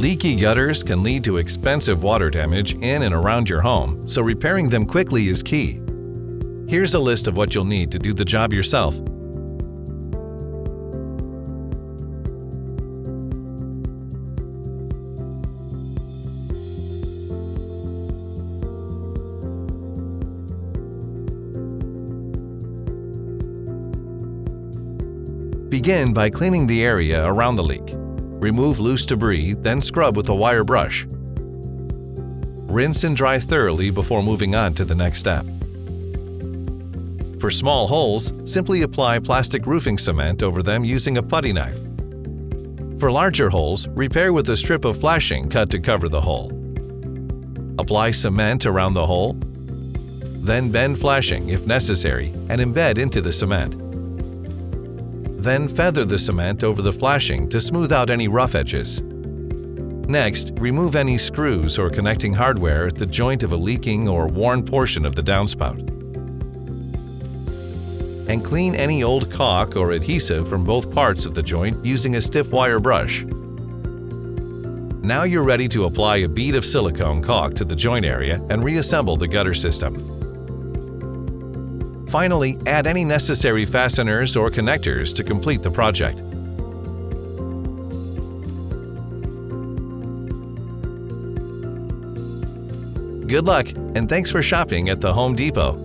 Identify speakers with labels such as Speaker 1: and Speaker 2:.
Speaker 1: Leaky gutters can lead to expensive water damage in and around your home, so repairing them quickly is key. Here's a list of what you'll need to do the job yourself. Begin by cleaning the area around the leak. Remove loose debris, then scrub with a wire brush. Rinse and dry thoroughly before moving on to the next step. For small holes, simply apply plastic roofing cement over them using a putty knife. For larger holes, repair with a strip of flashing cut to cover the hole. Apply cement around the hole, then bend flashing if necessary and embed into the cement. Then feather the cement over the flashing to smooth out any rough edges. Next, remove any screws or connecting hardware at the joint of a leaking or worn portion of the downspout. And clean any old caulk or adhesive from both parts of the joint using a stiff wire brush. Now you're ready to apply a bead of silicone caulk to the joint area and reassemble the gutter system. Finally, add any necessary fasteners or connectors to complete the project. Good luck, and thanks for shopping at the Home Depot.